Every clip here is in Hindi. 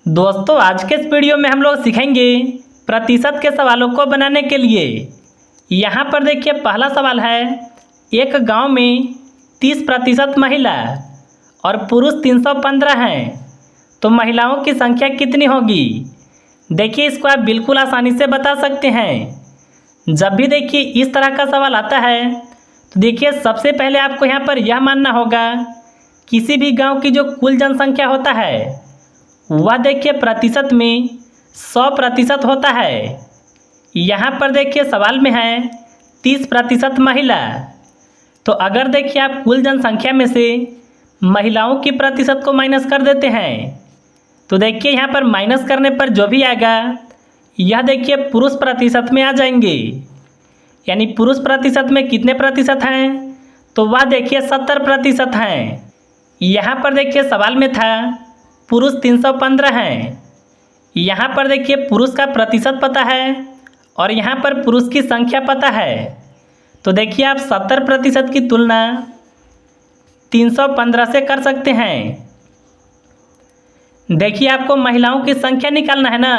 दोस्तों आज के इस वीडियो में हम लोग सीखेंगे प्रतिशत के सवालों को बनाने के लिए। यहाँ पर देखिए पहला सवाल है, एक गांव में 30% महिला और पुरुष 315 हैं, तो महिलाओं की संख्या कितनी होगी। देखिए इसको आप बिल्कुल आसानी से बता सकते हैं। जब भी देखिए इस तरह का सवाल आता है तो देखिए सबसे पहले आपको यहाँ पर यह मानना होगा किसी भी गांव की जो कुल जनसंख्या होता है वह देखिए प्रतिशत में 100% होता है। यहाँ पर देखिए सवाल में है 30% महिला, तो अगर देखिए आप कुल जनसंख्या में से महिलाओं की प्रतिशत को माइनस कर देते हैं तो देखिए यहाँ पर माइनस करने पर जो भी आएगा यह देखिए पुरुष प्रतिशत में आ जाएंगे। यानी पुरुष प्रतिशत में कितने प्रतिशत हैं, तो वह देखिए 70% हैं। यहाँ पर देखिए सवाल में था पुरुष 315 हैं। यहाँ पर देखिए पुरुष का प्रतिशत पता है और यहाँ पर पुरुष की संख्या पता है, तो देखिए आप 70% की तुलना 315 से कर सकते हैं। देखिए आपको महिलाओं की संख्या निकालना है ना,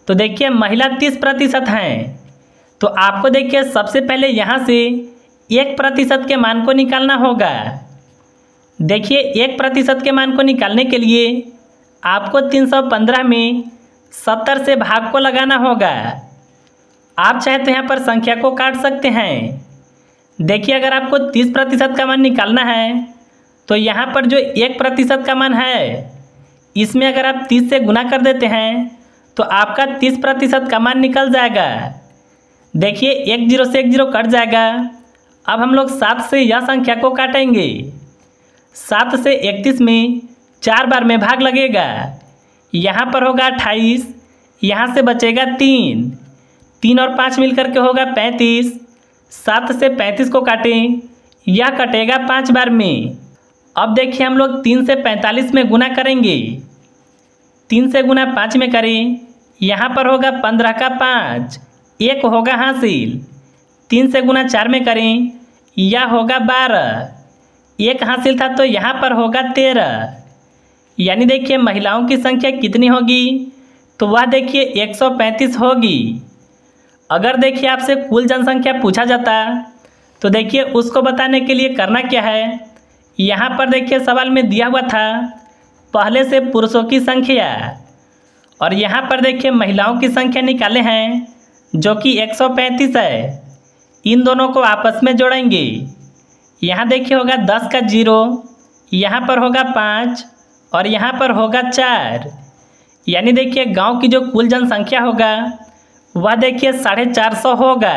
तो देखिए महिला 30% हैं, तो आपको देखिए सबसे पहले यहाँ से 1% के मान को निकालना होगा। देखिए 1% के मान को निकालने के लिए आपको 315 में 70 से भाग को लगाना होगा। आप चाहे तो यहाँ पर संख्या को काट सकते हैं। देखिए अगर आपको 30% का मान निकालना है तो यहाँ पर जो 1% का मान है इसमें अगर आप 30 से गुना कर देते हैं तो आपका 30% का मान निकल जाएगा। देखिए 1 0 से 1 0 कट जाएगा। अब हम लोग 7 से यह संख्या को काटेंगे। 7 से 31 में 4 बार में भाग लगेगा। यहाँ पर होगा 28, यहाँ से बचेगा 3, 3 और 5 मिलकर के होगा 35। 7 से 35 को काटें, यह कटेगा 5 बार में। अब देखिए हम लोग 3 से 45 में गुना करेंगे। 3 से गुना 5 में करें, यहाँ पर होगा 15 का 5, 1 होगा हासिल। 3 से गुना 4 में करें, यह होगा 12, 1 हासिल था तो यहाँ पर होगा 13। यानी देखिए महिलाओं की संख्या कितनी होगी, तो वह देखिए 135 होगी। अगर देखिए आपसे कुल जनसंख्या पूछा जाता तो देखिए उसको बताने के लिए करना क्या है, यहाँ पर देखिए सवाल में दिया हुआ था पहले से पुरुषों की संख्या और यहाँ पर देखिए महिलाओं की संख्या निकाले हैं जो कि 135 है। इन दोनों को आपस में जोड़ेंगे। यहाँ देखिए होगा 10 का 0, यहाँ पर होगा 5 और यहाँ पर होगा 4। यानी देखिए गांव की जो कुल जनसंख्या होगा वह देखिए 450 होगा।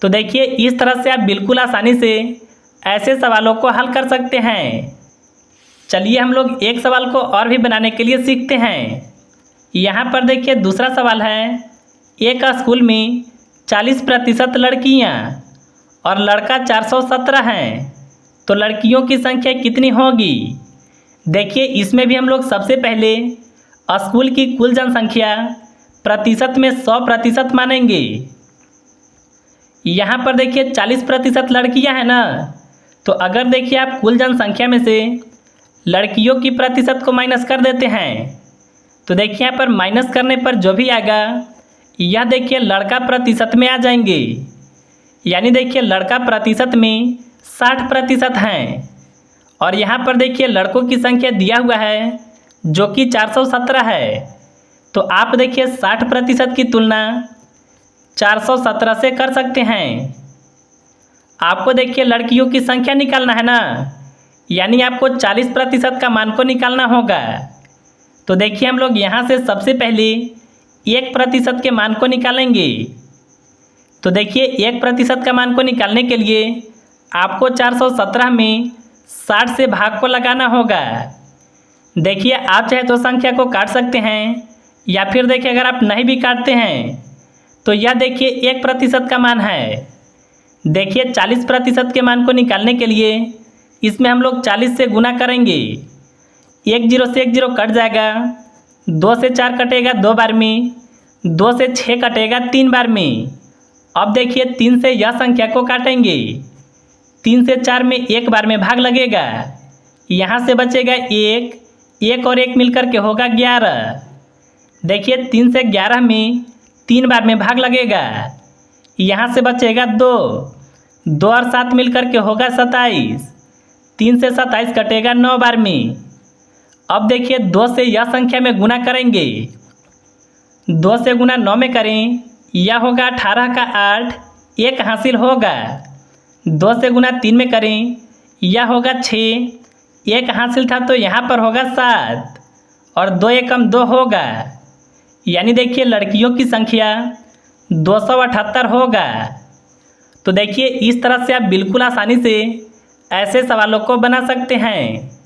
तो देखिए इस तरह से आप बिल्कुल आसानी से ऐसे सवालों को हल कर सकते हैं। चलिए हम लोग एक सवाल को और भी बनाने के लिए सीखते हैं। यहाँ पर देखिए दूसरा सवाल है, एक स्कूल में 40% लड़कियाँ और लड़का 417 हैं, तो लड़कियों की संख्या कितनी होगी। देखिए इसमें भी हम लोग सबसे पहले स्कूल की कुल जनसंख्या प्रतिशत में 100% मानेंगे। यहाँ पर देखिए 40% लड़कियाँ हैं ना, तो अगर देखिए आप कुल जनसंख्या में से लड़कियों की प्रतिशत को माइनस कर देते हैं तो देखिए यहाँ पर माइनस करने पर जो भी आएगा यह देखिए लड़का प्रतिशत में आ जाएंगे। यानी देखिए लड़का प्रतिशत में 60% हैं और यहाँ पर देखिए लड़कों की संख्या दिया हुआ है जो कि 417 है, तो आप देखिए 60% की तुलना 417 से कर सकते हैं। आपको देखिए लड़कियों की संख्या निकालना है ना, यानी आपको 40% का मान को निकालना होगा। तो देखिए हम लोग यहाँ से सबसे पहले 1% के मान को निकालेंगे। तो देखिए 1% का मान को निकालने के लिए आपको 417 में 60 से भाग को लगाना होगा। देखिए आप चाहे तो संख्या को काट सकते हैं या फिर देखिए अगर आप नहीं भी काटते हैं तो यह देखिए 1% का मान है। देखिए 40% के मान को निकालने के लिए इसमें हम लोग 40 से गुना करेंगे। 1 0 से 1 0 कट जाएगा। 2 से 4 कटेगा 2 बार में। 2 से 6 कटेगा 3 बार में। अब देखिए 3 से यह संख्या को काटेंगे। 3 से 4 में 1 बार में भाग लगेगा। यहाँ से बचेगा 1, एक और एक मिलकर के होगा 11। देखिए 3 से 11 में 3 बार में भाग लगेगा, यहाँ से बचेगा 2। 2 और 7 मिलकर के होगा 27। 3 से 27 कटेगा 9 बार में। अब देखिए 2 से यह संख्या में गुना करेंगे। 2 से गुना 9 में करें, यह होगा 18 का 8, 1 हासिल होगा। 2 से गुना 3 में करें, यह होगा 6, 1 हासिल था तो यहाँ पर होगा 7 और 2 एकम 2 होगा। यानी देखिए लड़कियों की संख्या 278 होगा। तो देखिए इस तरह से आप बिल्कुल आसानी से ऐसे सवालों को बना सकते हैं।